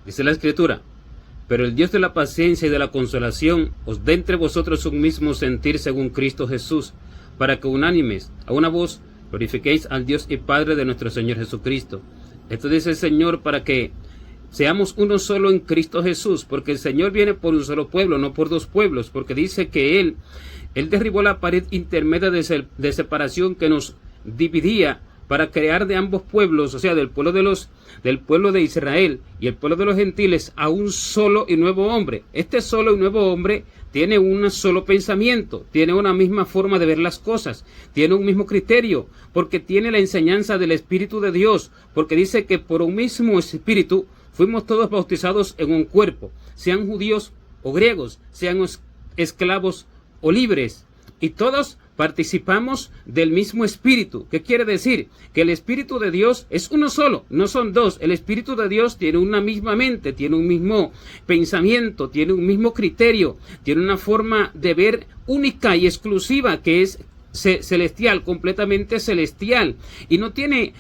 Dice la Escritura: pero el Dios de la paciencia y de la consolación os dé entre vosotros un mismo sentir según Cristo Jesús, para que unánimes, a una voz, glorifiquéis al Dios y Padre de nuestro Señor Jesucristo. Esto dice el Señor para que seamos uno solo en Cristo Jesús, porque el Señor viene por un solo pueblo, no por dos pueblos, porque dice que Él derribó la pared intermedia de separación que nos dividía, para crear de ambos pueblos, o sea, del pueblo de Israel y el pueblo de los gentiles, a un solo y nuevo hombre. Este solo y nuevo hombre tiene un solo pensamiento, tiene una misma forma de ver las cosas, tiene un mismo criterio, porque tiene la enseñanza del Espíritu de Dios, porque dice que por un mismo Espíritu fuimos todos bautizados en un cuerpo, sean judíos o griegos, sean esclavos o libres, y todos participamos del mismo Espíritu. ¿Qué quiere decir? Que el Espíritu de Dios es uno solo, no son dos. El Espíritu de Dios tiene una misma mente, tiene un mismo pensamiento, tiene un mismo criterio, tiene una forma de ver única y exclusiva que es celestial, completamente celestial, y no tiene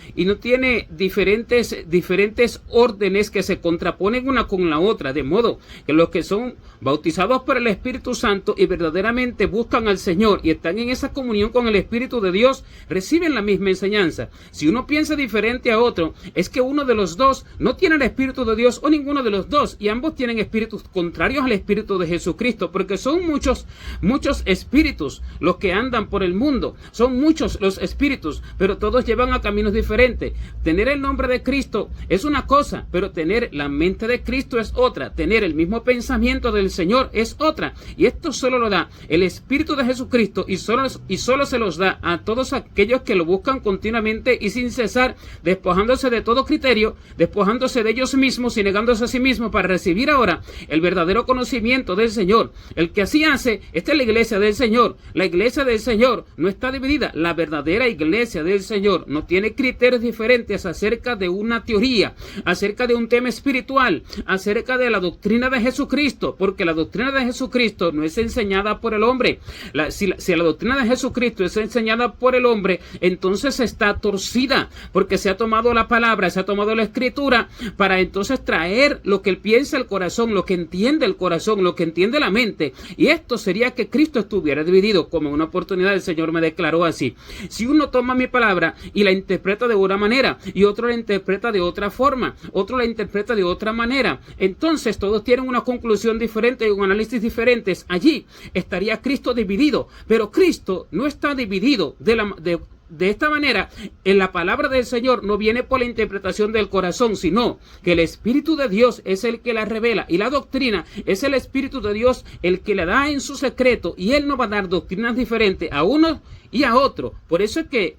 diferentes órdenes que se contraponen una con la otra, de modo que los que son bautizados por el Espíritu Santo y verdaderamente buscan al Señor y están en esa comunión con el Espíritu de Dios, reciben la misma enseñanza. Si uno piensa diferente a otro, es que uno de los dos no tiene el Espíritu de Dios, o ninguno de los dos, y ambos tienen espíritus contrarios al Espíritu de Jesucristo, porque son muchos espíritus los que andan por el mundo, son muchos los espíritus, pero todos llevan a caminos diferentes. Tener el nombre de Cristo es una cosa, pero tener la mente de Cristo es otra, tener el mismo pensamiento del Señor es otra, y esto solo lo da el Espíritu de Jesucristo, y solo se los da a todos aquellos que lo buscan continuamente y sin cesar, despojándose de todo criterio, despojándose de ellos mismos y negándose a sí mismos para recibir ahora el verdadero conocimiento del Señor. El que así hace, esta es la iglesia del Señor. La iglesia del Señor no está dividida. La verdadera iglesia del Señor no tiene criterios diferentes acerca de una teoría, acerca de un tema espiritual, acerca de la doctrina de Jesucristo, porque la doctrina de Jesucristo no es enseñada por el hombre. Si la doctrina de Jesucristo es enseñada por el hombre, entonces está torcida, porque se ha tomado la palabra, se ha tomado la escritura para entonces traer lo que él piensa el corazón, lo que entiende el corazón, lo que entiende la mente, y esto sería que Cristo estuviera dividido. Como en una oportunidad el Señor me declaró así: si uno toma mi palabra y la interpreta de una manera y otro la interpreta de otra forma, otro la interpreta de otra manera, entonces todos tienen una conclusión diferente y un análisis diferentes. Allí estaría Cristo dividido, pero Cristo no está dividido de esta manera. En la palabra del Señor no viene por la interpretación del corazón, sino que el Espíritu de Dios es el que la revela, y la doctrina es el Espíritu de Dios el que la da en su secreto, y Él no va a dar doctrinas diferentes a uno y a otro. Por eso es que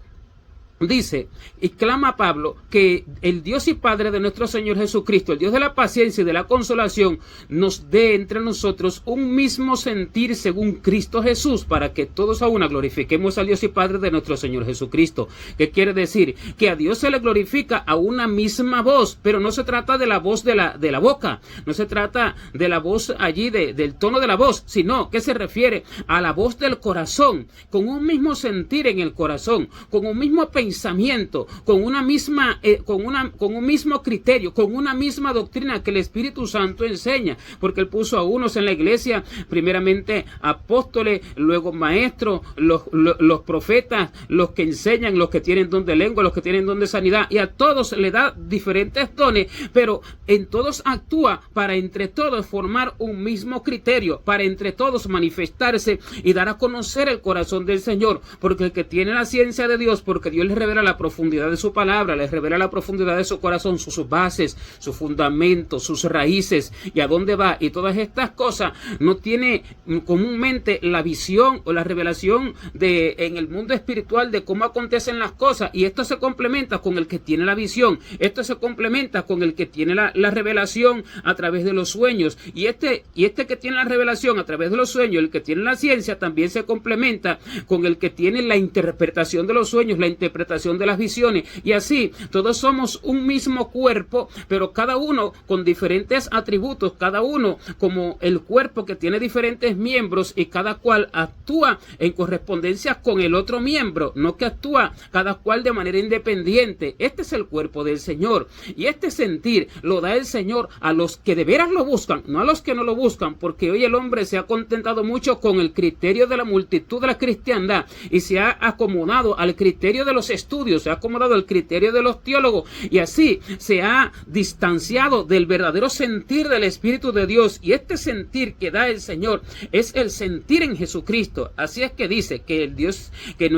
dice y clama Pablo que el Dios y Padre de nuestro Señor Jesucristo, el Dios de la paciencia y de la consolación, nos dé entre nosotros un mismo sentir según Cristo Jesús, para que todos a una glorifiquemos al Dios y Padre de nuestro Señor Jesucristo. ¿Qué quiere decir? Que a Dios se le glorifica a una misma voz, pero no se trata de la voz de la boca, no se trata de la voz allí del tono de la voz, sino que se refiere a la voz del corazón, con un mismo sentir en el corazón, con un mismo pensamiento, con una misma, con un mismo criterio, con una misma doctrina que el Espíritu Santo enseña, porque Él puso a unos en la iglesia, primeramente apóstoles, luego maestros, los profetas, los que enseñan, los que tienen don de lengua, los que tienen don de sanidad, y a todos le da diferentes dones, pero en todos actúa para entre todos formar un mismo criterio, para entre todos manifestarse y dar a conocer el corazón del Señor, porque el que tiene la ciencia de Dios, porque Dios le revela la profundidad de su palabra, les revela la profundidad de su corazón, sus bases, sus fundamentos, sus raíces y a dónde va, y todas estas cosas. No tiene comúnmente la visión o la revelación en el mundo espiritual de cómo acontecen las cosas, y esto se complementa con el que tiene la visión, esto se complementa con el que tiene la revelación a través de los sueños, y este que tiene la revelación a través de los sueños, el que tiene la ciencia, también se complementa con el que tiene la interpretación de los sueños, la interpretación interpretación de las visiones. Y así, todos somos un mismo cuerpo, pero cada uno con diferentes atributos, cada uno como el cuerpo que tiene diferentes miembros y cada cual actúa en correspondencia con el otro miembro, no que actúa cada cual de manera independiente. Este es el cuerpo del Señor, y este sentir lo da el Señor a los que de veras lo buscan, no a los que no lo buscan, porque hoy el hombre se ha contentado mucho con el criterio de la multitud de la cristiandad y se ha acomodado al criterio de los estudios, se ha acomodado al criterio de los teólogos, y así se ha distanciado del verdadero sentir del Espíritu de Dios. Y este sentir que da el Señor es el sentir en Jesucristo. Así es que dice que el Dios, que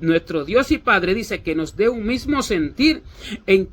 nuestro Dios y Padre dice que nos dé un mismo sentir en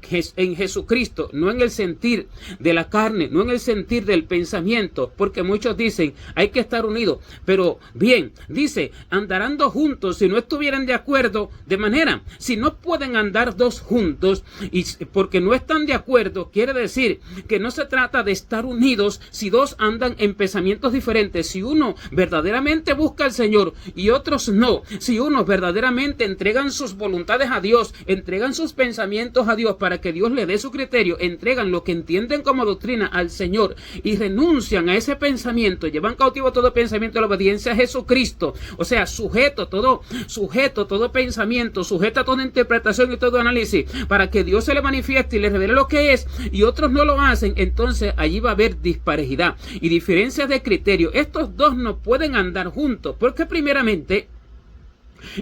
Jesucristo, no en el sentir de la carne, no en el sentir del pensamiento, porque muchos dicen hay que estar unidos, pero bien, dice, andarán dos juntos si no estuvieran de acuerdo, de manera, si no pueden andar dos juntos y porque no están de acuerdo, quiere decir que no se trata de estar unidos si dos andan en pensamientos diferentes, si uno verdaderamente busca al Señor y otros no, si uno verdaderamente entregan sus voluntades a Dios, entregan sus pensamientos a Dios para que Dios le dé su criterio, entregan lo que entienden como doctrina al Señor y renuncian a ese pensamiento, llevan cautivo todo pensamiento a la obediencia a Jesucristo, o sea, sujeto todo pensamiento, sujeto a toda interpretación y todo análisis para que Dios se le manifieste y le revele lo que es, y otros no lo hacen. Entonces allí va a haber disparejidad y diferencias de criterio. Estos dos no pueden andar juntos porque primeramente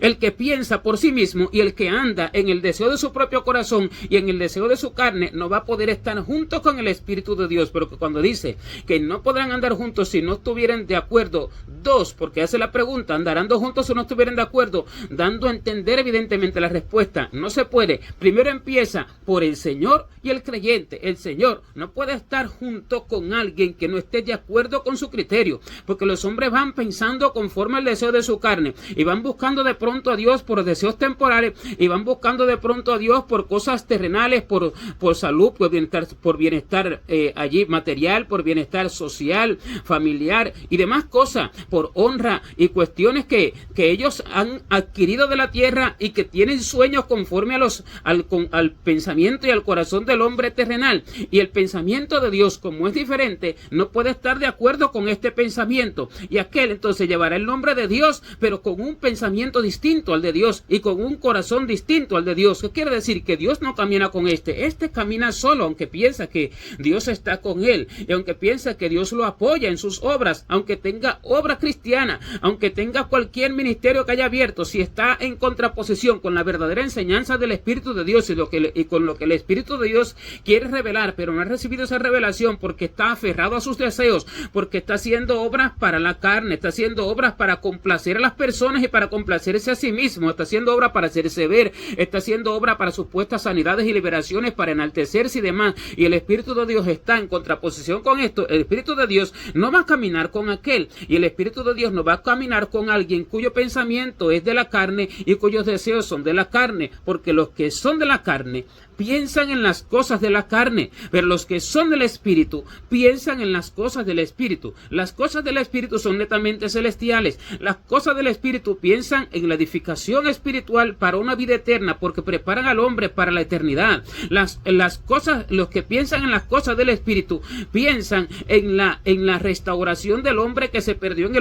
el que piensa por sí mismo y el que anda en el deseo de su propio corazón y en el deseo de su carne no va a poder estar juntos con el Espíritu de Dios. Pero cuando dice que no podrán andar juntos si no estuvieran de acuerdo dos, porque hace la pregunta, ¿andarán dos juntos si no estuvieran de acuerdo? Dando a entender evidentemente la respuesta, no se puede. Primero empieza por el Señor y el creyente. El Señor no puede estar junto con alguien que no esté de acuerdo con su criterio, porque los hombres van pensando conforme al deseo de su carne y van buscando de pronto a Dios por deseos temporales y van buscando de pronto a Dios por cosas terrenales, por salud, por bienestar allí material, por bienestar social, familiar y demás cosas, por honra y cuestiones que ellos han adquirido de la tierra y que tienen sueños conforme al pensamiento y al corazón del hombre terrenal. Y el pensamiento de Dios, como es diferente, no puede estar de acuerdo con este pensamiento, y aquel entonces llevará el nombre de Dios, pero con un pensamiento distinto al de Dios y con un corazón distinto al de Dios. ¿Qué quiere decir? Que Dios no camina con este camina solo, aunque piensa que Dios está con él y aunque piensa que Dios lo apoya en sus obras, aunque tenga obra cristiana, aunque tenga cualquier ministerio que haya abierto, si está en contraposición con la verdadera enseñanza del Espíritu de Dios y con lo que el Espíritu de Dios quiere revelar, pero no ha recibido esa revelación porque está aferrado a sus deseos, porque está haciendo obras para la carne, está haciendo obras para complacer a las personas y para complacerse a sí mismo, está haciendo obra para hacerse ver, está haciendo obra para supuestas sanidades y liberaciones, para enaltecerse y demás, y el Espíritu de Dios está en contraposición con esto. El Espíritu de Dios no va a caminar con aquel, y el Espíritu de Dios no va a caminar con alguien cuyo pensamiento es de la carne y cuyos deseos son de la carne, porque los que son de la carne piensan en las cosas de la carne, pero los que son del Espíritu piensan en las cosas del Espíritu. Las cosas del Espíritu son netamente celestiales. Las cosas del Espíritu piensan en la edificación espiritual para una vida eterna, porque preparan al hombre para la eternidad. Los que piensan en las cosas del Espíritu piensan en la restauración del hombre que se perdió en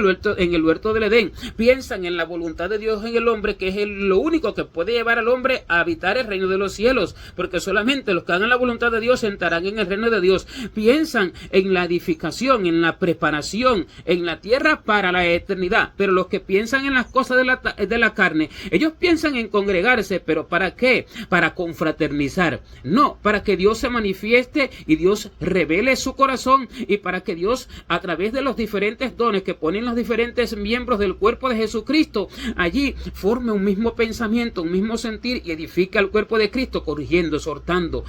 el huerto del Edén. Piensan en la voluntad de Dios en el hombre, que es lo único que puede llevar al hombre a habitar el reino de los cielos, porque solamente los que hagan la voluntad de Dios entrarán en el reino de Dios. Piensan en la edificación, en la preparación, en la tierra para la eternidad. Pero los que piensan en las cosas de la carne, ellos piensan en congregarse, pero ¿para qué? Para confraternizar. No, para que Dios se manifieste y Dios revele su corazón, y para que Dios, a través de los diferentes dones que ponen los diferentes miembros del cuerpo de Jesucristo, allí forme un mismo pensamiento, un mismo sentir, y edifica al cuerpo de Cristo, corrigiendo, exhortando,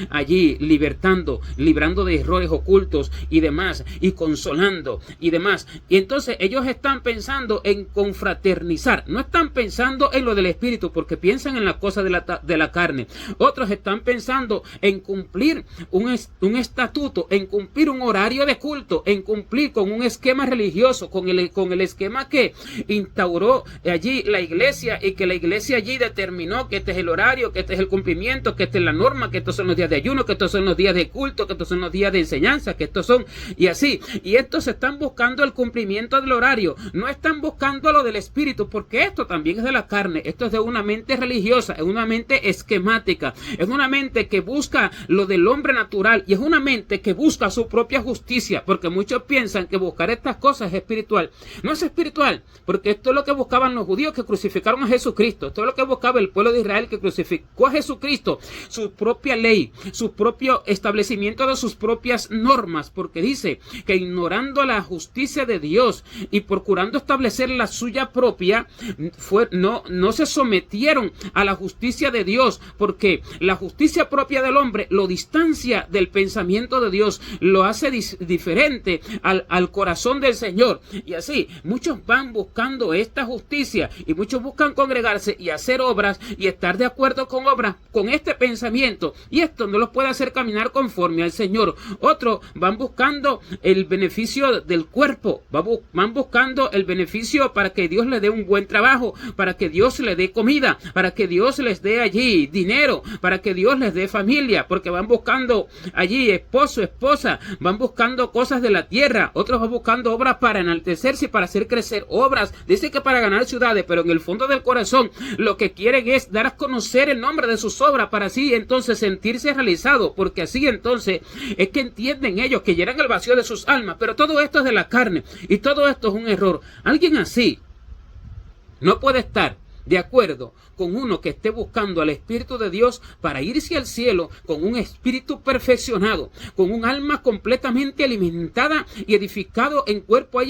allí libertando, librando de errores ocultos y demás, y consolando y demás. Y entonces ellos están pensando en confraternizar pensar, no están pensando en lo del espíritu, porque piensan en las cosas de la carne. Otros están pensando en cumplir un estatuto, en cumplir un horario de culto, en cumplir con un esquema religioso, con el esquema que instauró allí la iglesia, y que la iglesia allí determinó que este es el horario, que este es el cumplimiento, que esta es la norma, que estos son los días de ayuno, que estos son los días de culto, que estos son los días de enseñanza, que estos son, y así. Y estos están buscando el cumplimiento del horario, no están buscando lo del espíritu, porque esto también es de la carne. Esto es de una mente religiosa, es una mente esquemática, es una mente que busca lo del hombre natural, y es una mente que busca su propia justicia, porque muchos piensan que buscar estas cosas es espiritual. No es espiritual, porque esto es lo que buscaban los judíos que crucificaron a Jesucristo, esto es lo que buscaba el pueblo de Israel que crucificó a Jesucristo, su propia ley, su propio establecimiento de sus propias normas, porque dice que ignorando la justicia de Dios y procurando establecer la suya propia, no se sometieron a la justicia de Dios, porque la justicia propia del hombre lo distancia del pensamiento de Dios, lo hace diferente al corazón del Señor. Y así muchos van buscando esta justicia, y muchos buscan congregarse y hacer obras y estar de acuerdo con obras, con este pensamiento, y esto no los puede hacer caminar conforme al Señor. Otros van buscando el beneficio del cuerpo, van buscando el beneficio para que Dios les dé un buen trabajo, para que Dios les dé comida, para que Dios les dé allí dinero, para que Dios les dé familia, porque van buscando allí esposo, esposa, van buscando cosas de la tierra. Otros van buscando obras para enaltecerse y para hacer crecer obras. Dice que para ganar ciudades, pero en el fondo del corazón lo que quieren es dar a conocer el nombre de sus obras, para así entonces sentirse realizado, porque así entonces es que entienden ellos que llenan el vacío de sus almas. Pero todo esto es de la carne, y todo esto es un error. Alguien así no puede estar de acuerdo con uno que esté buscando al Espíritu de Dios para irse al cielo con un espíritu perfeccionado, con un alma completamente alimentada y edificado en cuerpo,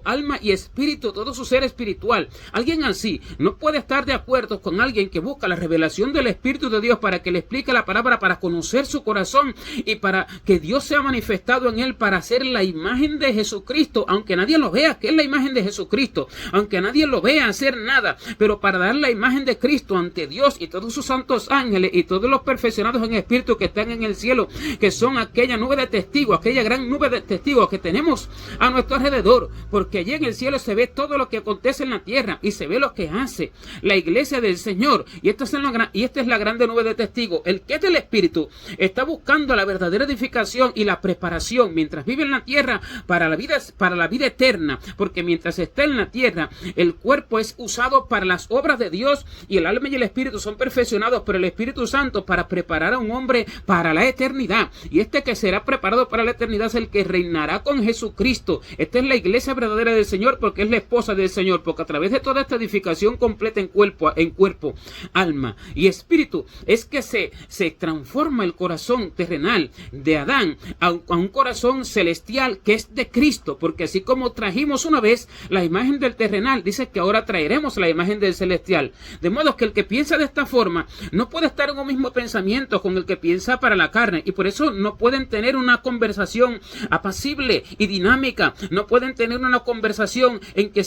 alma y espíritu, todo su ser espiritual. Alguien así no puede estar de acuerdo con alguien que busca la revelación del Espíritu de Dios para que le explique la palabra, para conocer su corazón y para que Dios sea manifestado en él, para hacer la imagen de Jesucristo, aunque nadie lo vea que es la imagen de Jesucristo, aunque nadie lo vea hacer nada, pero para dar la imagen de Cristo ante Dios y todos sus santos ángeles y todos los perfeccionados en espíritu que están en el cielo, que son aquella nube de testigos, aquella gran nube de testigos que tenemos a nuestro alrededor, porque allí en el cielo se ve todo lo que acontece en la tierra y se ve lo que hace la iglesia del Señor, y esta es la grande nube de testigos. El que es del espíritu está buscando la verdadera edificación y la preparación mientras vive en la tierra para la vida eterna, porque mientras está en la tierra el cuerpo es usado para las obras de Dios, y el alma y el espíritu son perfeccionados por el Espíritu Santo para preparar a un hombre para la eternidad. Y este que será preparado para la eternidad es el que reinará con Jesucristo. Esta es la iglesia verdadera del Señor, porque es la esposa del Señor, porque a través de toda esta edificación completa en cuerpo, alma y espíritu es que se transforma el corazón terrenal de Adán a un corazón celestial que es de Cristo, porque así como trajimos una vez la imagen del terrenal, dice que ahora traeremos la imagen del celestial. De modo que el que piensa de esta forma no puede estar en un mismo pensamiento con el que piensa para la carne, y por eso no pueden tener una conversación apacible y dinámica, no pueden tener una conversación en que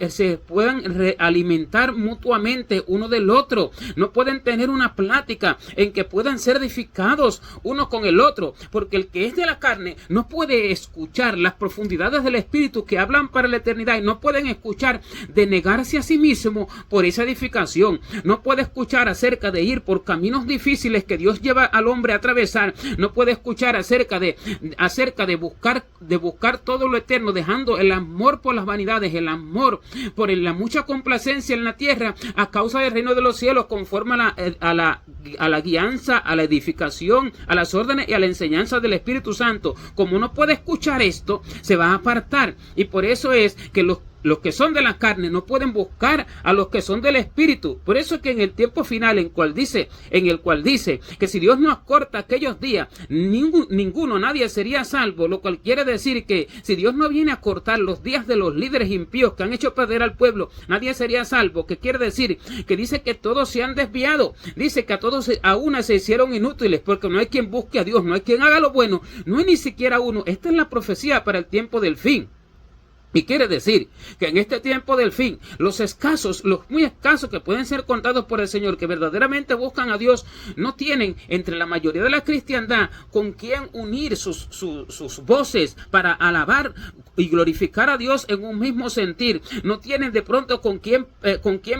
se puedan alimentar mutuamente uno del otro, no pueden tener una plática en que puedan ser edificados uno con el otro, porque el que es de la carne no puede escuchar las profundidades del espíritu que hablan para la eternidad, y no pueden escuchar de negarse a sí mismo por esa edificación, no puede escuchar acerca de ir por caminos difíciles que Dios lleva al hombre a atravesar, no puede escuchar acerca de buscar todo lo eterno, dejando el amor por las vanidades, el amor por la mucha complacencia en la tierra a causa del reino de los cielos, conforme a la guianza, a la edificación, a las órdenes y a la enseñanza del Espíritu Santo. Como no puede escuchar esto, se va a apartar, y por eso es que los que son de la carne no pueden buscar a los que son del espíritu. Por eso es que en el tiempo final, en el cual dice que si Dios no acorta aquellos días, nadie sería salvo, lo cual quiere decir que si Dios no viene a cortar los días de los líderes impíos que han hecho perder al pueblo, nadie sería salvo. Que quiere decir que dice que todos se han desviado, dice que a una se hicieron inútiles, porque no hay quien busque a Dios, no hay quien haga lo bueno, no hay ni siquiera uno. Esta es la profecía para el tiempo del fin. Y quiere decir que en este tiempo del fin, los muy escasos que pueden ser contados por el Señor, que verdaderamente buscan a Dios, no tienen entre la mayoría de la cristiandad con quien unir sus voces para alabar y glorificar a Dios en un mismo sentir. No tienen de pronto con quien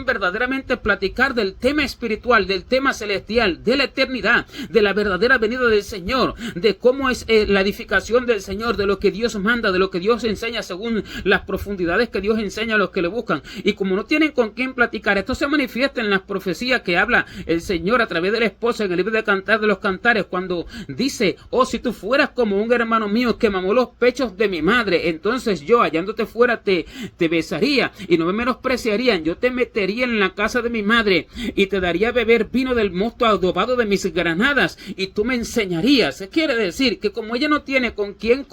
verdaderamente platicar del tema espiritual, del tema celestial, de la eternidad, de la verdadera venida del Señor, de cómo es la edificación del Señor, de lo que Dios manda, de lo que Dios enseña según las profundidades que Dios enseña a los que le buscan. Y como no tienen con quién platicar, esto se manifiesta en las profecías que habla el Señor a través de la esposa en el libro de Cantar de los Cantares, cuando dice: oh, si tú fueras como un hermano mío que mamó los pechos de mi madre, entonces yo, hallándote fuera, te besaría y no me menospreciarían. Yo te metería en la casa de mi madre y te daría a beber vino del mosto adobado de mis granadas y tú me enseñarías. Quiere decir que como ella no tiene con quién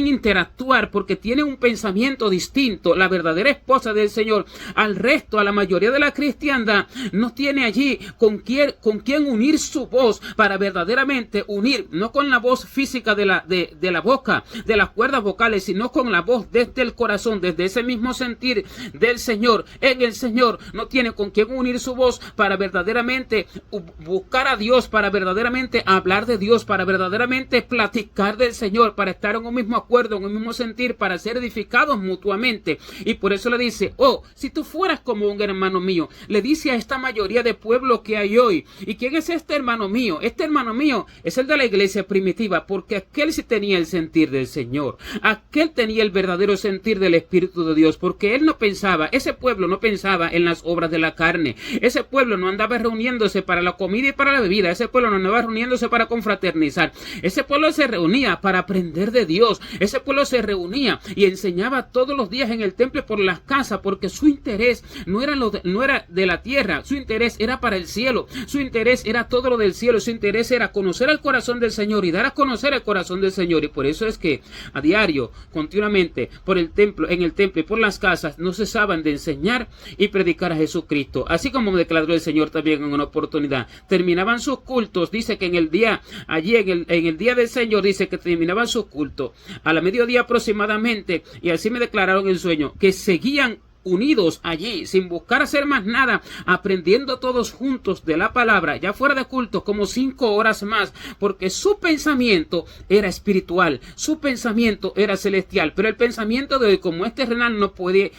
interactuar, porque tiene un pensamiento distinto, la verdadera esposa del Señor, al resto, a la mayoría de la cristiandad, no tiene allí con quién unir su voz para verdaderamente unir, no con la voz física de la boca, de las cuerdas vocales, sino con la voz desde el corazón, desde ese mismo sentir del Señor. En el Señor no tiene con quién unir su voz para verdaderamente buscar a Dios, para verdaderamente hablar de Dios, para verdaderamente platicar del Señor, para estar en un mismo acuerdo, en un mismo sentir, para ser edificados mutuamente. Y por eso le dice: oh, si tú fueras como un hermano mío. Le dice a esta mayoría de pueblo que hay hoy. ¿Y quién es este hermano mío? Este hermano mío es el de la iglesia primitiva, porque aquel sí tenía el sentir del Señor, aquel tenía el verdadero sentir del Espíritu de Dios, porque él no pensaba, ese pueblo no pensaba en las obras de la carne, ese pueblo no andaba reuniéndose para la comida y para la bebida, ese pueblo no andaba reuniéndose para confraternizar, ese pueblo se reunía para aprender de Dios, ese pueblo se reunía y enseñaba todos los días en el templo por las casas, porque su interés no era de la tierra, su interés era para el cielo, su interés era todo lo del cielo, su interés era conocer el corazón del Señor y dar a conocer el corazón del Señor. Y por eso es que a diario, continuamente, en el templo y por las casas, no cesaban de enseñar y predicar a Jesucristo, así como declaró el Señor también en una oportunidad. Terminaban sus cultos, dice que en el día del Señor, dice que terminaban sus cultos a la mediodía aproximadamente, y así me declararon en sueño, que seguían unidos allí, sin buscar hacer más nada, aprendiendo todos juntos de la palabra, ya fuera de culto, como 5 horas más, porque su pensamiento era espiritual, su pensamiento era celestial. Pero el pensamiento de hoy, como es terrenal, no puede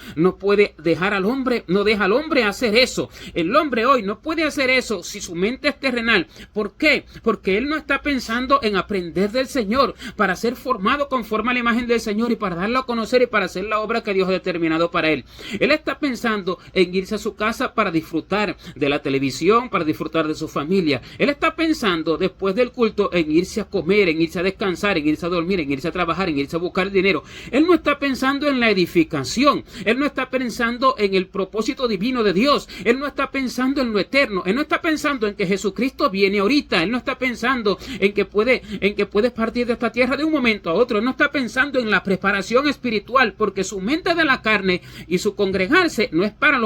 dejar al hombre, no deja al hombre hacer eso. El hombre hoy no puede hacer eso si su mente es terrenal. ¿Por qué? Porque él no está pensando en aprender del Señor, para ser formado conforme a la imagen del Señor y para darlo a conocer y para hacer la obra que Dios ha determinado para él. Él está pensando en irse a su casa para disfrutar de la televisión, para disfrutar de su familia. Él está pensando después del culto en irse a comer, en irse a descansar, en irse a dormir, en irse a trabajar, en irse a buscar dinero. Él no está pensando en la edificación. Él no está pensando en el propósito divino de Dios. Él no está pensando en lo eterno. Él no está pensando en que Jesucristo viene ahorita. Él no está pensando en que puedes partir de esta tierra de un momento a otro. Él no está pensando en la preparación espiritual, porque su mente de la carne y su congregarse no es para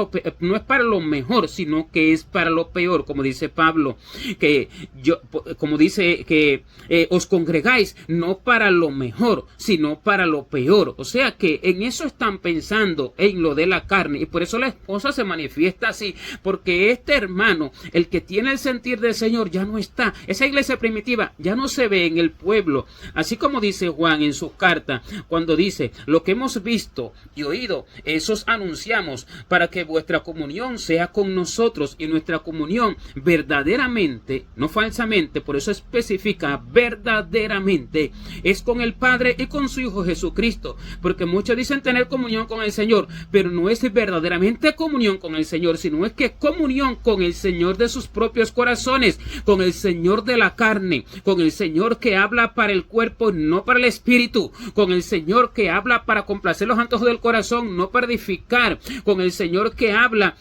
lo mejor, sino que es para lo peor, como dice Pablo, os congregáis no para lo mejor, sino para lo peor. O sea que en eso están pensando, en lo de la carne, y por eso la esposa se manifiesta así, porque este hermano, el que tiene el sentir del Señor, ya no está. Esa iglesia primitiva ya no se ve en el pueblo, así como dice Juan en sus cartas, cuando dice: lo que hemos visto y oído, esos anunciamos, para que vuestra comunión sea con nosotros, y nuestra comunión verdaderamente, no falsamente, por eso especifica verdaderamente, es con el Padre y con su Hijo Jesucristo, porque muchos dicen tener comunión con el Señor, pero no es verdaderamente comunión con el Señor, sino es que comunión con el Señor de sus propios corazones, con el Señor de la carne, con el Señor que habla para el cuerpo, no para el espíritu, con el Señor que habla para complacer los antojos del corazón, no para edificar, con el Señor que habla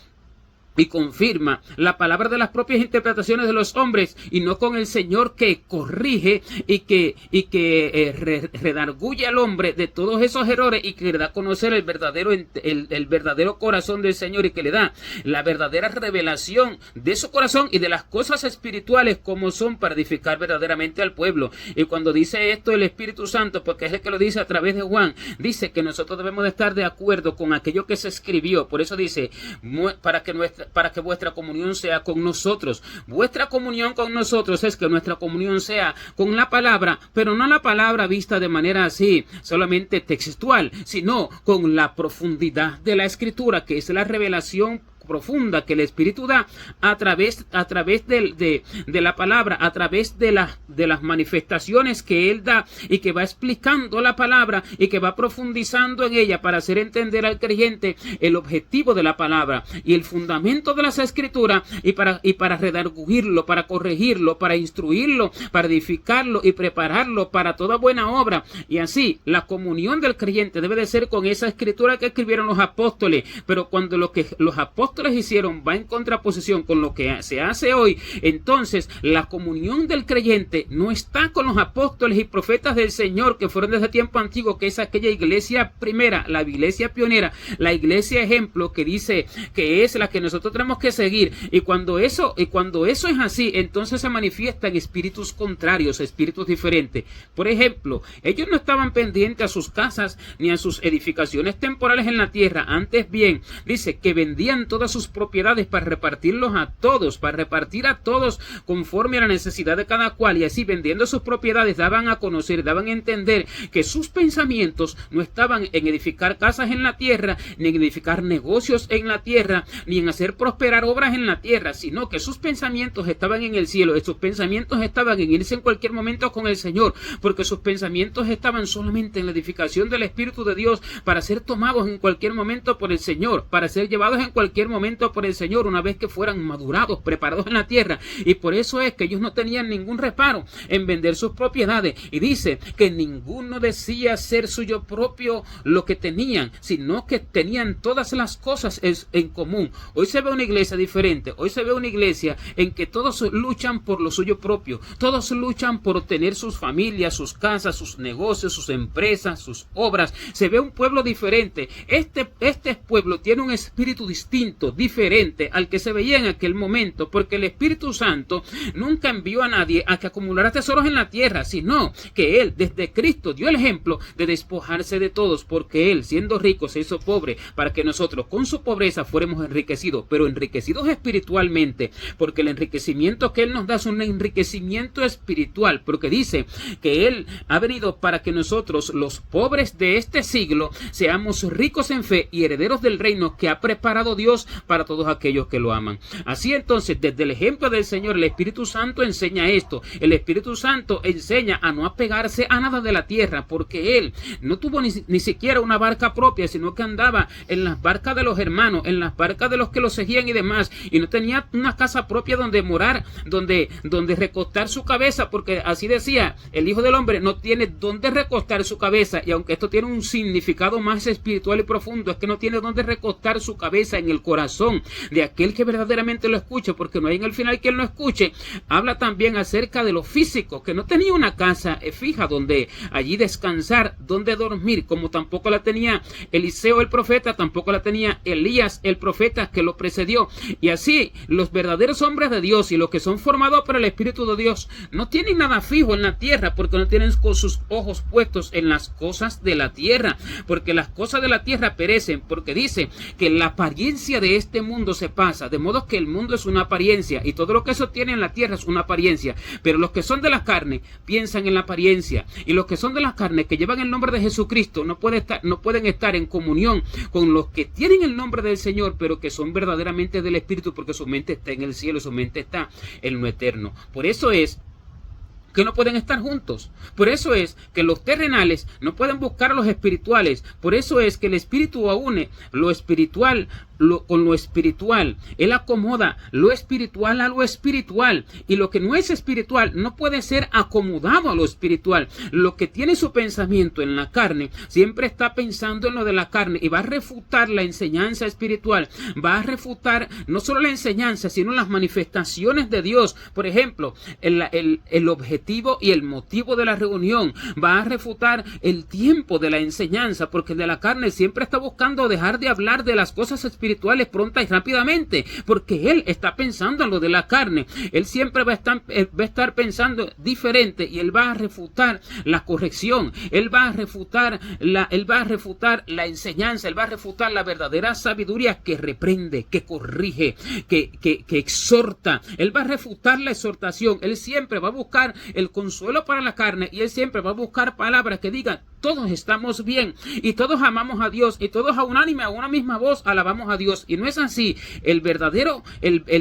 y confirma la palabra de las propias interpretaciones de los hombres, y no con el Señor que corrige y que redarguye al hombre de todos esos errores, y que le da a conocer el verdadero corazón del Señor, y que le da la verdadera revelación de su corazón y de las cosas espirituales como son, para edificar verdaderamente al pueblo. Y cuando dice esto el Espíritu Santo, porque es el que lo dice a través de Juan, dice que nosotros debemos de estar de acuerdo con aquello que se escribió. Por eso dice, para que vuestra comunión sea con nosotros. Vuestra comunión con nosotros es que nuestra comunión sea con la palabra, pero no la palabra vista de manera así, solamente textual, sino con la profundidad de la Escritura, que es la revelación profunda que el Espíritu da a través de la palabra, a través de las manifestaciones que Él da, y que va explicando la palabra y que va profundizando en ella para hacer entender al creyente el objetivo de la palabra y el fundamento de las Escrituras, y para redarguirlo, para corregirlo, para instruirlo, para edificarlo y prepararlo para toda buena obra. Y así la comunión del creyente debe de ser con esa Escritura que escribieron los apóstoles. Pero cuando lo que los apóstoles hicieron va en contraposición con lo que se hace hoy, entonces la comunión del creyente no está con los apóstoles y profetas del Señor que fueron desde tiempo antiguo, que es aquella iglesia primera, la iglesia pionera, la iglesia ejemplo, que dice que es la que nosotros tenemos que seguir. Y cuando eso es así, entonces se manifiestan espíritus contrarios, espíritus diferentes. Por ejemplo, ellos no estaban pendientes a sus casas ni a sus edificaciones temporales en la tierra. Antes bien, dice que vendían todas sus propiedades para repartirlos a todos, para repartir a todos conforme a la necesidad de cada cual, y así vendiendo sus propiedades daban a conocer, daban a entender que sus pensamientos no estaban en edificar casas en la tierra, ni en edificar negocios en la tierra, ni en hacer prosperar obras en la tierra, sino que sus pensamientos estaban en el cielo, y sus pensamientos estaban en irse en cualquier momento con el Señor, porque sus pensamientos estaban solamente en la edificación del Espíritu de Dios, para ser tomados en cualquier momento por el Señor, para ser llevados en cualquier momento por el Señor una vez que fueran madurados, preparados en la tierra. Y por eso es que ellos no tenían ningún reparo en vender sus propiedades, y dice que ninguno decía ser suyo propio lo que tenían, sino que tenían todas las cosas en común. Hoy se ve una iglesia diferente, hoy se ve una iglesia en que todos luchan por lo suyo propio, todos luchan por tener sus familias, sus casas, sus negocios, sus empresas, sus obras. Se ve un pueblo diferente. Este pueblo tiene un espíritu distinto, diferente al que se veía en aquel momento, porque el Espíritu Santo nunca envió a nadie a que acumulara tesoros en la tierra, sino que Él, desde Cristo, dio el ejemplo de despojarse de todos, porque Él, siendo rico, se hizo pobre, para que nosotros con su pobreza fuéramos enriquecidos, pero enriquecidos espiritualmente, porque el enriquecimiento que Él nos da es un enriquecimiento espiritual, porque dice que Él ha venido para que nosotros, los pobres de este siglo, seamos ricos en fe y herederos del reino que ha preparado Dios para todos aquellos que lo aman. Así entonces, desde el ejemplo del Señor, el Espíritu Santo enseña esto. El Espíritu Santo enseña a no apegarse a nada de la tierra, porque Él no tuvo ni siquiera una barca propia, sino que andaba en las barcas de los hermanos, en las barcas de los que lo seguían y demás, y no tenía una casa propia donde morar, donde recostar su cabeza, porque así decía, el Hijo del Hombre no tiene donde recostar su cabeza. Y aunque esto tiene un significado más espiritual y profundo, es que no tiene donde recostar su cabeza en el corazón de aquel que verdaderamente lo escuche, porque no hay en el final quien lo escuche. Habla también acerca de lo físico, que no tenía una casa fija donde allí descansar, donde dormir, como tampoco la tenía Eliseo el profeta, tampoco la tenía Elías el profeta que lo precedió. Y así los verdaderos hombres de Dios y los que son formados por el Espíritu de Dios no tienen nada fijo en la tierra, porque no tienen con sus ojos puestos en las cosas de la tierra, porque las cosas de la tierra perecen, porque dice que la apariencia de este mundo se pasa, de modo que el mundo es una apariencia y todo lo que eso tiene en la tierra es una apariencia. Pero los que son de la carne piensan en la apariencia, y los que son de la carne, que llevan el nombre de Jesucristo, no pueden estar en comunión con los que tienen el nombre del Señor, pero que son verdaderamente del Espíritu, porque su mente está en el cielo, su mente está en lo eterno. Por eso es que no pueden estar juntos. Por eso es que los terrenales no pueden buscar a los espirituales. Por eso es que el espíritu une lo espiritual con lo espiritual. Él acomoda lo espiritual a lo espiritual, y lo que no es espiritual no puede ser acomodado a lo espiritual. Lo que tiene su pensamiento en la carne siempre está pensando en lo de la carne, y va a refutar la enseñanza espiritual, va a refutar no solo la enseñanza, sino las manifestaciones de Dios. Por ejemplo, el objetivo y el motivo de la reunión, va a refutar el tiempo de la enseñanza, porque de la carne siempre está buscando dejar de hablar de las cosas espirituales pronta y rápidamente, porque él está pensando en lo de la carne. Él siempre va a estar pensando diferente, y él va a refutar la corrección, él va a refutar la enseñanza, él va a refutar la verdadera sabiduría que reprende, que corrige, que exhorta. Él va a refutar la exhortación. Él siempre va a buscar el consuelo para la carne, y él siempre va a buscar palabras que digan: todos estamos bien, y todos amamos a Dios, y todos a unánime, a una misma voz, alabamos a Dios. Y no es así. El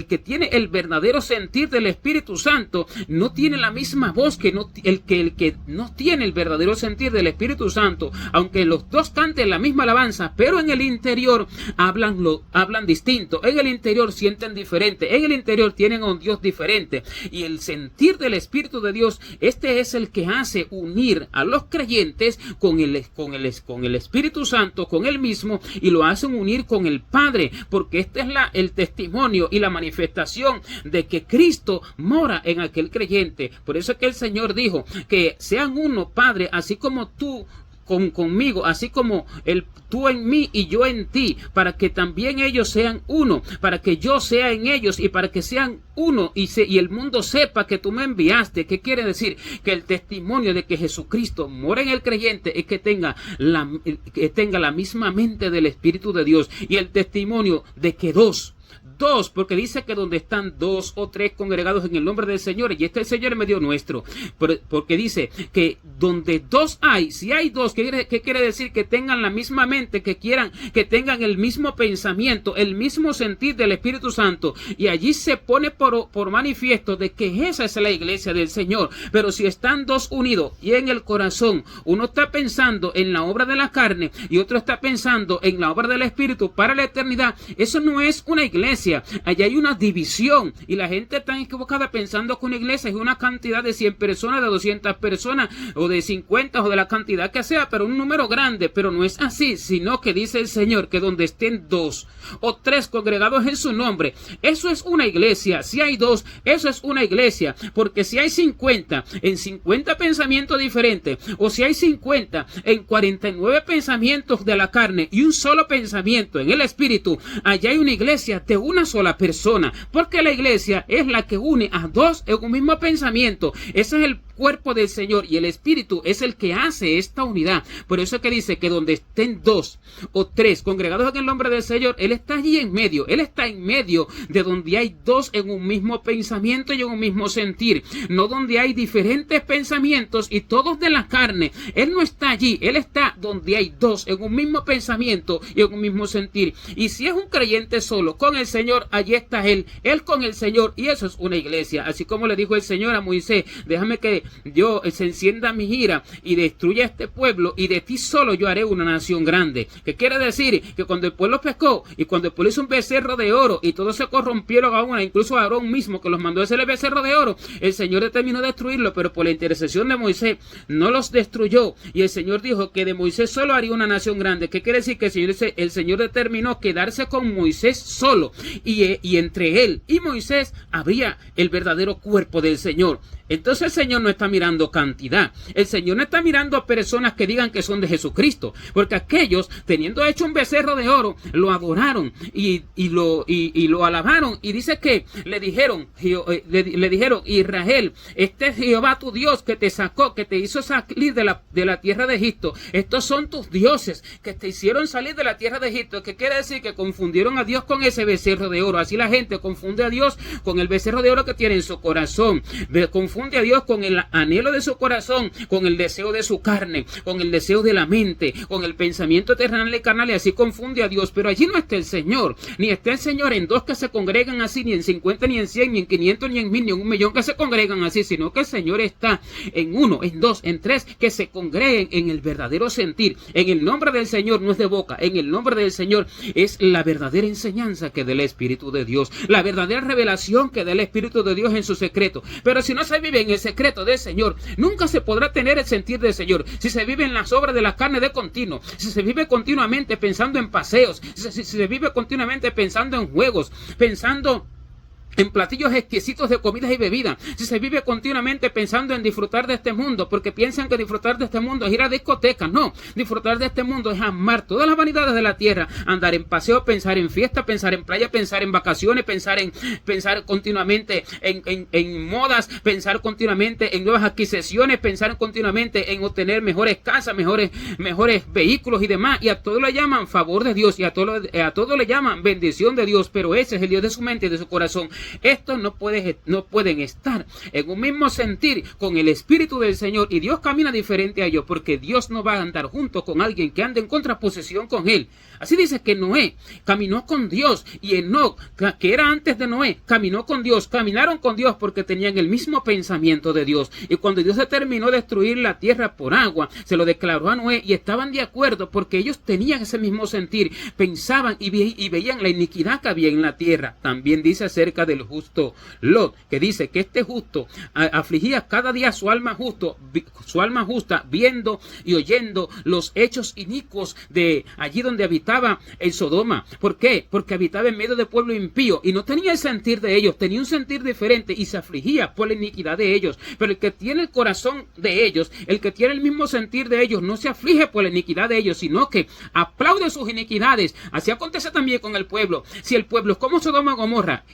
que tiene el verdadero sentir del Espíritu Santo no tiene la misma voz que el que no tiene el verdadero sentir del Espíritu Santo, aunque los dos canten la misma alabanza, pero en el interior hablan distinto, en el interior sienten diferente, en el interior tienen a un Dios diferente. Y el sentir del Espíritu de Dios, este es el que hace unir a los creyentes con el Espíritu Santo, con él mismo, y lo hacen unir con el Padre, porque este es el testimonio y la manifestación de que Cristo mora en aquel creyente. Por eso es que el Señor dijo que sean uno, Padre, así como tú conmigo, así como tú en mí y yo en ti, para que también ellos sean uno, para que yo sea en ellos y para que sean uno, y el mundo sepa que tú me enviaste. ¿Qué quiere decir? Que el testimonio de que Jesucristo mora en el creyente es que tenga la misma mente del Espíritu de Dios, y el testimonio de que dos, porque dice que donde están 2 o 3 congregados en el nombre del Señor, y este es el Señor en medio nuestro, porque dice que donde 2 hay, si hay 2, ¿qué quiere decir? Que tengan la misma mente, que tengan el mismo pensamiento, el mismo sentir del Espíritu Santo, y allí se pone por manifiesto de que esa es la iglesia del Señor. Pero si están 2 unidos, y en el corazón uno está pensando en la obra de la carne y otro está pensando en la obra del Espíritu para la eternidad, eso no es una iglesia. Allá hay una división, y la gente está equivocada pensando que una iglesia es una cantidad de 100 personas, de 200 personas, o de 50, o de la cantidad que sea, pero un número grande. Pero no es así, sino que dice el Señor que donde estén 2 o 3 congregados en su nombre, eso es una iglesia. Si hay 2, eso es una iglesia, porque si hay 50 en 50 pensamientos diferentes, o si hay 50 en 49 pensamientos de la carne y un solo pensamiento en el Espíritu, allá hay una iglesia de una sola persona, porque la iglesia es la que une a 2 en un mismo pensamiento. Ese es el cuerpo del Señor, y el Espíritu es el que hace esta unidad. Por eso es que dice que donde estén 2 o 3 congregados en el nombre del Señor, Él está allí en medio. Él está en medio de donde hay 2 en un mismo pensamiento y en un mismo sentir, no donde hay diferentes pensamientos y todos de la carne. Él no está allí, Él está donde hay 2 en un mismo pensamiento y en un mismo sentir. Y si es un creyente solo con el Señor, allí está Él con el Señor, y eso es una iglesia. Así como le dijo el Señor a Moisés: déjame que yo se encienda mi ira y destruya este pueblo, y de ti solo yo haré una nación grande. ¿Qué quiere decir? Que cuando el pueblo pecó, y cuando el pueblo hizo un becerro de oro, y todos se corrompieron a una, incluso Aarón mismo, que los mandó a hacer el becerro de oro, el Señor determinó destruirlo, pero por la intercesión de Moisés no los destruyó, y el Señor dijo que de Moisés solo haría una nación grande. ¿Qué quiere decir? Que el Señor determinó quedarse con Moisés solo, y entre él y Moisés habría el verdadero cuerpo del Señor. Entonces el Señor no está mirando cantidad, el Señor no está mirando a personas que digan que son de Jesucristo, porque aquellos, teniendo hecho un becerro de oro, lo adoraron y lo alabaron, y dice que le dijeron: Israel, este es Jehová tu Dios, que te sacó, que te hizo salir de la tierra de Egipto. Estos son tus dioses que te hicieron salir de la tierra de Egipto. ¿Qué quiere decir? Que confundieron a Dios con ese becerro de oro. Así la gente confunde a Dios con el becerro de oro que tiene en su corazón, confunde a Dios con anhelo de su corazón, con el deseo de su carne, con el deseo de la mente, con el pensamiento terrenal y carnal, y así confunde a Dios. Pero allí no está el Señor, ni está el Señor en dos que se congregan así, ni en 50, ni en 100, ni en 500, ni en 1000, ni en 1.000.000 que se congregan así, sino que el Señor está en uno, en dos, en tres, que se congreguen en el verdadero sentir. En el nombre del Señor no es de boca, en el nombre del Señor es la verdadera enseñanza que da el Espíritu de Dios, la verdadera revelación que da el Espíritu de Dios en su secreto. Pero si no se vive en el secreto del Señor, nunca se podrá tener el sentir del Señor. Si se vive en las obras de la carne de continuo, si se vive continuamente pensando en paseos, si se vive continuamente pensando en juegos, pensando en platillos exquisitos de comidas y bebidas, si se vive continuamente pensando en disfrutar de este mundo, porque piensan que disfrutar de este mundo es ir a discotecas. No, disfrutar de este mundo es amar todas las vanidades de la tierra, andar en paseo, pensar en fiesta, pensar en playa, pensar en vacaciones, pensar continuamente en modas, pensar continuamente en nuevas adquisiciones, pensar continuamente en obtener mejores casas, mejores vehículos y demás, y a todo le llaman favor de Dios, y a todo le llaman bendición de Dios, pero ese es el Dios de su mente y de su corazón. Estos no pueden estar en un mismo sentir con el Espíritu del Señor, y Dios camina diferente a ellos, porque Dios no va a andar junto con alguien que ande en contraposición con Él. Así dice que Noé caminó con Dios, y Enoc, que era antes de Noé, caminó con Dios. Caminaron con Dios porque tenían el mismo pensamiento de Dios, y cuando Dios determinó destruir la tierra por agua, se lo declaró a Noé, y estaban de acuerdo porque ellos tenían ese mismo sentir, pensaban y veían la iniquidad que había en la tierra. También dice acerca del justo Lot, que dice que este justo afligía cada día su alma justa, viendo y oyendo los hechos inicuos de allí donde habitaba en Sodoma. ¿Por qué? Porque habitaba en medio de pueblo impío y no tenía el sentir de ellos, tenía un sentir diferente y se afligía por la iniquidad de ellos. Pero el que tiene el corazón de ellos, el que tiene el mismo sentir de ellos, no se aflige por la iniquidad de ellos, sino que aplaude sus iniquidades. Así acontece también con el pueblo. Si el pueblo es como Sodoma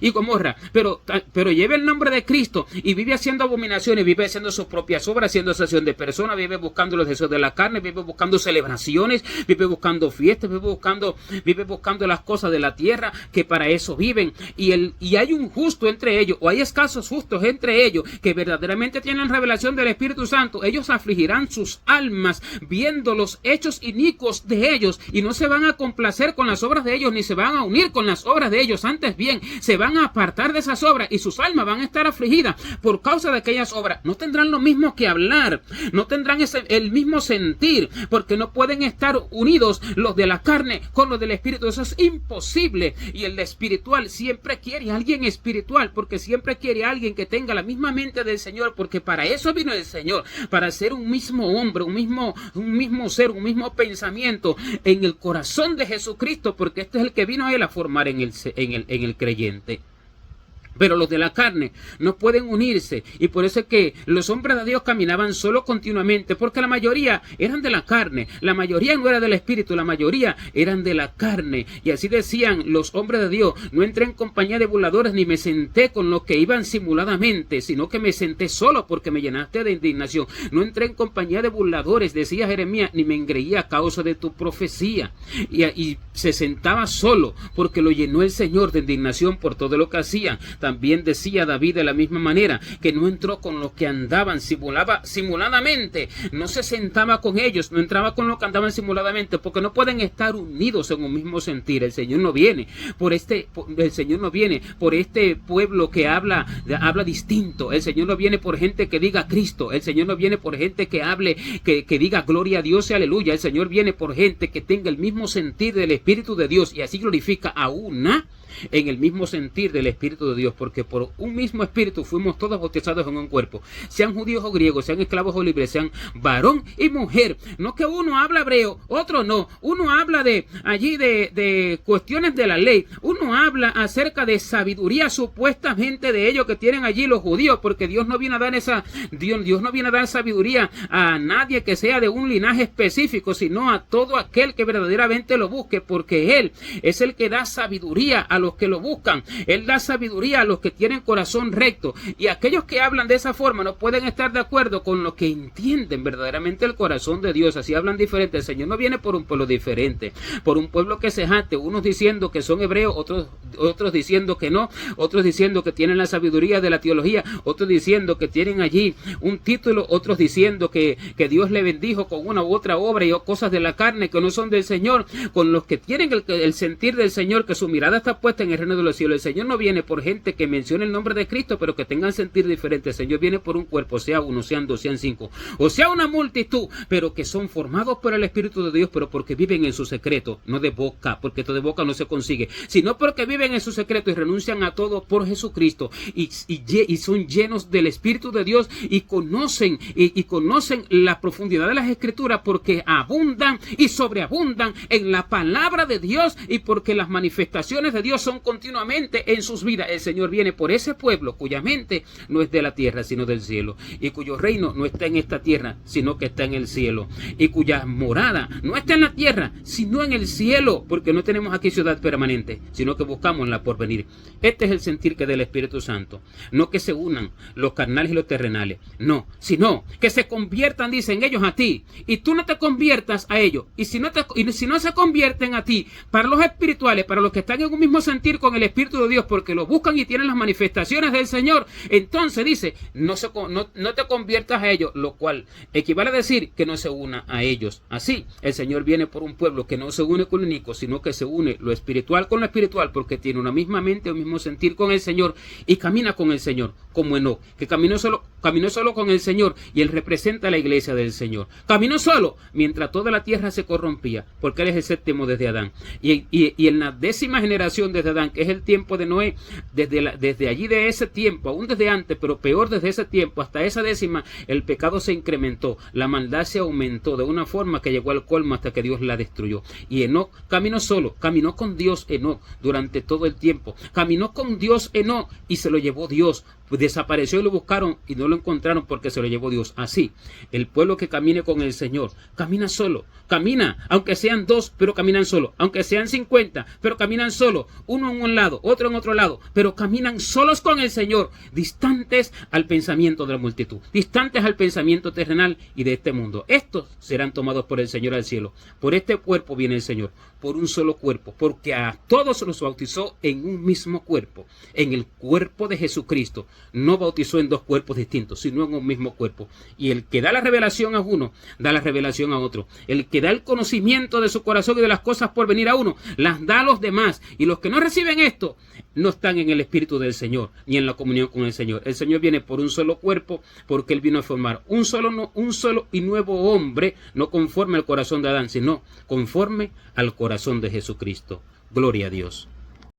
y Gomorra, pero lleva el nombre de Cristo y vive haciendo abominaciones, vive haciendo sus propias obras, haciendo asociación de personas, vive buscando los deseos de la carne, vive buscando celebraciones, vive buscando fiestas, vive buscando las cosas de la tierra, que para eso viven, y hay un justo entre ellos, o hay escasos justos entre ellos, que verdaderamente tienen revelación del Espíritu Santo. Ellos afligirán sus almas viendo los hechos inicuos de ellos, y no se van a complacer con las obras de ellos, ni se van a unir con las obras de ellos, antes bien, se van a apartar de esas obras, y sus almas van a estar afligidas por causa de aquellas obras. No tendrán lo mismo que hablar, no tendrán el mismo sentir, porque no pueden estar unidos los de la carne con los del Espíritu. Eso es imposible. Y el espiritual siempre quiere a alguien espiritual, porque siempre quiere a alguien que tenga la misma mente del Señor, porque para eso vino el Señor, para ser un mismo hombre, un mismo ser, un mismo pensamiento en el corazón de Jesucristo, porque este es el que vino a él a formar en el creyente. Pero los de la carne no pueden unirse, y por eso es que los hombres de Dios caminaban solo continuamente, porque la mayoría eran de la carne, la mayoría no era del Espíritu, la mayoría eran de la carne. Y así decían los hombres de Dios: no entré en compañía de burladores, ni me senté con los que iban simuladamente, sino que me senté solo porque me llenaste de indignación. No entré en compañía de burladores, decía Jeremías, ni me engreí a causa de tu profecía. Y se sentaba solo porque lo llenó el Señor de indignación por todo lo que hacían. También decía David de la misma manera, que no entró con los que andaban simuladamente, no se sentaba con ellos, no entraba con los que andaban simuladamente, porque no pueden estar unidos en un mismo sentir. El Señor no viene por este pueblo que habla distinto. El Señor no viene por gente que diga Cristo. El Señor no viene por gente que hable, que diga gloria a Dios y aleluya. El Señor viene por gente que tenga el mismo sentir del Espíritu de Dios, y así glorifica a una en el mismo sentir del Espíritu de Dios, porque por un mismo Espíritu fuimos todos bautizados en un cuerpo, sean judíos o griegos, sean esclavos o libres, sean varón y mujer. No que uno habla hebreo, otro no. Uno habla de cuestiones de la ley, uno habla acerca de sabiduría supuestamente de ellos que tienen allí los judíos, porque Dios no viene a dar Dios no viene a dar sabiduría a nadie que sea de un linaje específico, sino a todo aquel que verdaderamente lo busque, porque Él es el que da sabiduría a los que lo buscan. Él da sabiduría a los que tienen corazón recto. Y aquellos que hablan de esa forma no pueden estar de acuerdo con los que entienden verdaderamente el corazón de Dios. Así hablan diferente. El Señor no viene por un pueblo diferente, por un pueblo que se jacte, unos diciendo que son hebreos, otros diciendo que no, otros diciendo que tienen la sabiduría de la teología, otros diciendo que tienen allí un título, otros diciendo que Dios le bendijo con una u otra obra y cosas de la carne que no son del Señor, con los que tienen el sentir del Señor, que su mirada está puesta en el reino de los cielos. El Señor no viene por gente que mencione el nombre de Cristo, pero que tengan sentir diferente. El Señor viene por un cuerpo, sea uno, sean dos, sean cinco, o sea una multitud, pero que son formados por el Espíritu de Dios, pero porque viven en su secreto, no de boca, porque esto de boca no se consigue, sino porque viven en su secreto y renuncian a todo por Jesucristo y son llenos del Espíritu de Dios y conocen la profundidad de las Escrituras, porque abundan y sobreabundan en la palabra de Dios y porque las manifestaciones de Dios son continuamente en sus vidas. El Señor viene por ese pueblo cuya mente no es de la tierra sino del cielo, y cuyo reino no está en esta tierra sino que está en el cielo, y cuya morada no está en la tierra sino en el cielo, porque no tenemos aquí ciudad permanente, sino que buscamos la porvenir. Este es el sentir que del Espíritu Santo, no que se unan los carnales y los terrenales, no, sino que se conviertan, dicen ellos, a ti, y tú no te conviertas a ellos, y si no se convierten a ti, para los espirituales, para los que están en un mismo sentir con el Espíritu de Dios, porque lo buscan y tienen las manifestaciones del Señor, entonces dice, no te conviertas a ellos, lo cual equivale a decir que no se una a ellos. Así, el Señor viene por un pueblo que no se une con lo único, sino que se une lo espiritual con lo espiritual, porque tiene una misma mente, un mismo sentir con el Señor, y camina con el Señor, como Enoc, que caminó solo con el Señor, y él representa a la iglesia del Señor. Caminó solo mientras toda la tierra se corrompía, porque él es el séptimo desde Adán, y en la 10ª generación desde Adán, que es el tiempo de Noé, desde allí, de ese tiempo, aún desde antes, pero peor desde ese tiempo hasta esa 10ª, el pecado se incrementó, la maldad se aumentó de una forma que llegó al colmo hasta que Dios la destruyó. Y Enoc caminó solo, caminó con Dios Enoc durante todo el tiempo, caminó con Dios Enoc y se lo llevó Dios. Desapareció y lo buscaron y no lo encontraron porque se lo llevó Dios. Así, el pueblo que camine con el Señor, camina solo, camina, aunque sean dos, pero caminan solo, aunque sean 50, pero caminan solo, uno en un lado, otro en otro lado, pero caminan solos con el Señor, distantes al pensamiento de la multitud, distantes al pensamiento terrenal y de este mundo. Estos serán tomados por el Señor al cielo. Por este cuerpo viene el Señor, por un solo cuerpo, porque a todos los bautizó en un mismo cuerpo, en el cuerpo de Jesucristo. No bautizó en dos cuerpos distintos, sino en un mismo cuerpo. Y el que da la revelación a uno, da la revelación a otro. El que da el conocimiento de su corazón y de las cosas por venir a uno, las da a los demás. Y los que no reciben esto, no están en el Espíritu del Señor, ni en la comunión con el Señor. El Señor viene por un solo cuerpo, porque Él vino a formar un solo y nuevo hombre, no conforme al corazón de Adán, sino conforme al corazón de Jesucristo. Gloria a Dios.